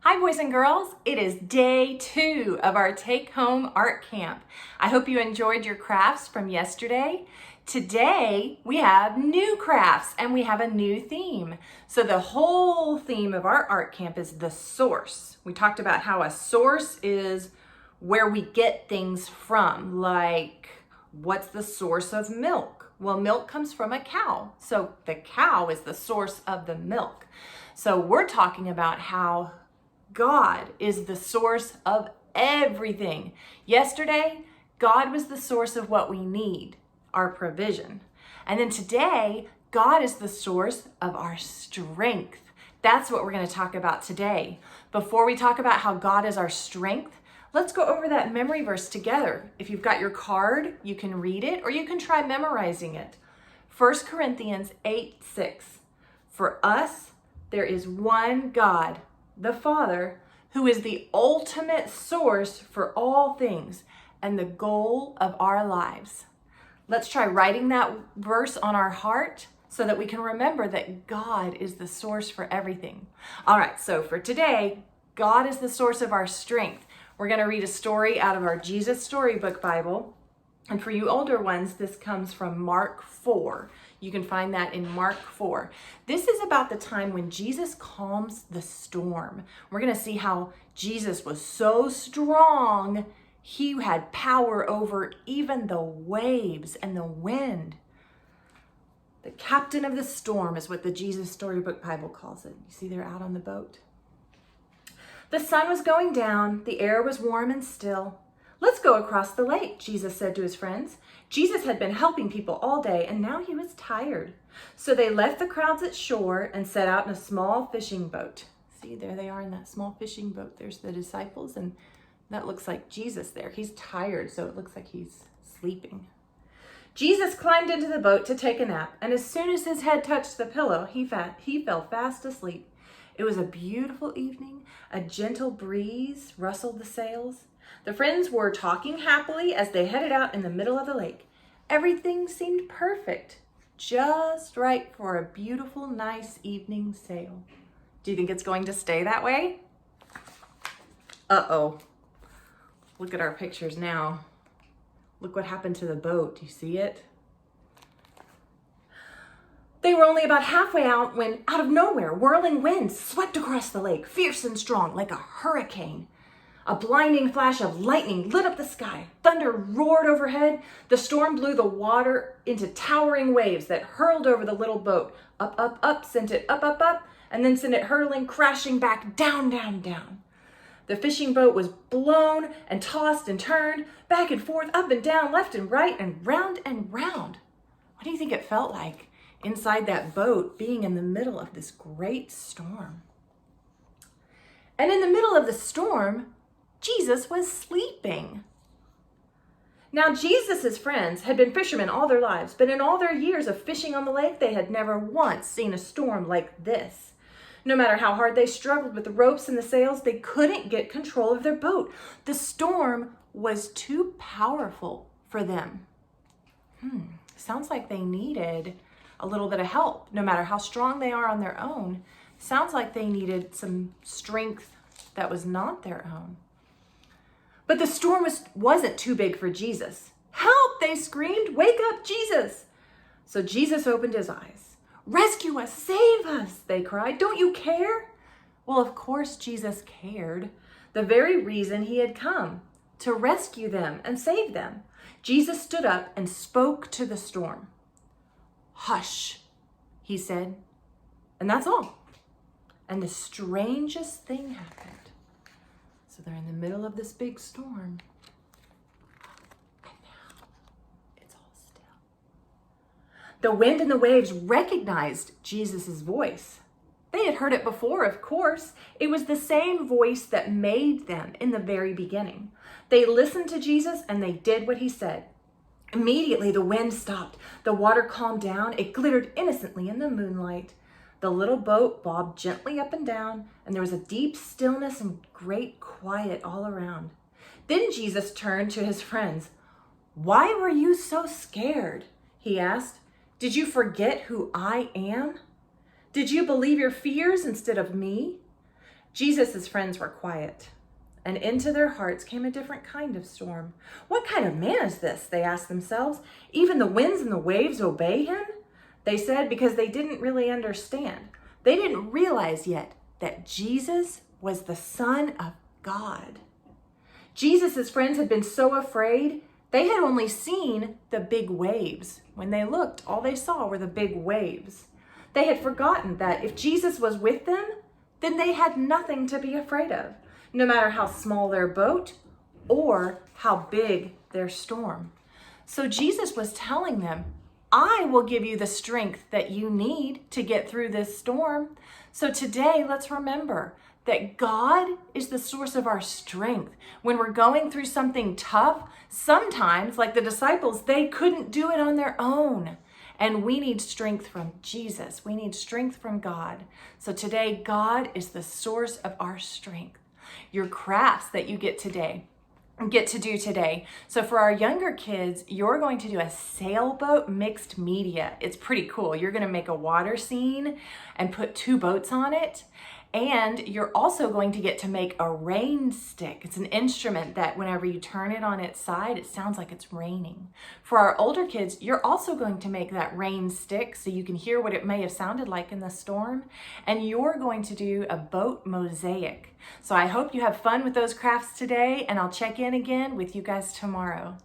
Hi boys and girls, it is day 2 of our take-home art camp. I hope you enjoyed your crafts from yesterday. Today we have new crafts and we have a new theme. So the whole theme of our art camp is the source. We talked about how a source is where we get things from, like what's the source of milk? Well, milk comes from a cow, so the cow is the source of the milk. So we're talking about how God is the source of everything. Yesterday, God was the source of what we need, our provision. And then today, God is the source of our strength. That's what we're going to talk about today. Before we talk about how God is our strength, let's go over that memory verse together. If you've got your card, you can read it or you can try memorizing it. 1 Corinthians 8:6. For us, there is one God, the Father, who is the ultimate source for all things and the goal of our lives. Let's try writing that verse on our heart so that we can remember that God is the source for everything. All right, so for today, God is the source of our strength. We're going to read a story out of our Jesus Storybook Bible. And for you older ones, this comes from Mark 4. You can find that in Mark 4. This is about the time when Jesus calms the storm. We're going to see how Jesus was so strong, he had power over even the waves and the wind. The captain of the storm is what the Jesus Storybook Bible calls it. You see, they're out on the boat. The sun was going down. The air was warm and still. Let's go across the lake, Jesus said to his friends. Jesus had been helping people all day, and now he was tired. So they left the crowds at shore and set out in a small fishing boat. See, there they are in that small fishing boat. There's the disciples, and that looks like Jesus there. He's tired, so it looks like he's sleeping. Jesus climbed into the boat to take a nap, and as soon as his head touched the pillow, he fell fast asleep. It was a beautiful evening. A gentle breeze rustled the sails. The friends were talking happily as they headed out in the middle of the lake. Everything seemed perfect, just right for a beautiful, nice evening sail. Do you think it's going to stay that way? Uh-oh. Look at our pictures now. Look what happened to the boat. Do you see it? They were only about halfway out when, out of nowhere, whirling winds swept across the lake, fierce and strong, like a hurricane. A blinding flash of lightning lit up the sky. Thunder roared overhead. The storm blew the water into towering waves that hurled over the little boat. Up, up, up, sent it up, up, up, and then sent it hurtling, crashing back, down, down, down. The fishing boat was blown and tossed and turned, back and forth, up and down, left and right, and round and round. What do you think it felt like inside that boat, being in the middle of this great storm? And in the middle of the storm, Jesus was sleeping. Now, Jesus' friends had been fishermen all their lives, but in all their years of fishing on the lake, they had never once seen a storm like this. No matter how hard they struggled with the ropes and the sails, they couldn't get control of their boat. The storm was too powerful for them. Sounds like they needed a little bit of help. No matter how strong they are on their own, sounds like they needed some strength that was not their own. But the storm wasn't too big for Jesus. Help, they screamed. Wake up, Jesus. So Jesus opened his eyes. Rescue us, save us, they cried. Don't you care? Well, of course Jesus cared. The very reason he had come, to rescue them and save them. Jesus stood up and spoke to the storm. Hush, he said. And that's all. And the strangest thing happened. So they're in the middle of this big storm. And now it's all still. The wind and the waves recognized Jesus' voice. They had heard it before, of course. It was the same voice that made them in the very beginning. They listened to Jesus and they did what he said. Immediately the wind stopped. The water calmed down. It glittered innocently in the moonlight. The little boat bobbed gently up and down, and there was a deep stillness and great quiet all around. Then Jesus turned to his friends. Why were you so scared? He asked. Did you forget who I am? Did you believe your fears instead of me? Jesus' friends were quiet, and into their hearts came a different kind of storm. What kind of man is this? They asked themselves. Even the winds and the waves obey him? They said, because they didn't really understand. They didn't realize yet that Jesus was the Son of God. Jesus' friends had been so afraid, they had only seen the big waves. When they looked, all they saw were the big waves. They had forgotten that if Jesus was with them, then they had nothing to be afraid of, no matter how small their boat or how big their storm. So Jesus was telling them, I will give you the strength that you need to get through this storm. So today, let's remember that God is the source of our strength. When we're going through something tough, sometimes, like the disciples, they couldn't do it on their own. And we need strength from Jesus. We need strength from God. So today, God is the source of our strength. Your crafts that you get to do today. So for our younger kids, you're going to do a sailboat mixed media. It's pretty cool. You're going to make a water scene and put 2 boats on it. And you're also going to get to make a rain stick. It's an instrument that whenever you turn it on its side, it sounds like it's raining. For our older kids, you're also going to make that rain stick so you can hear what it may have sounded like in the storm. And you're going to do a boat mosaic. So I hope you have fun with those crafts today, and I'll check in again with you guys tomorrow.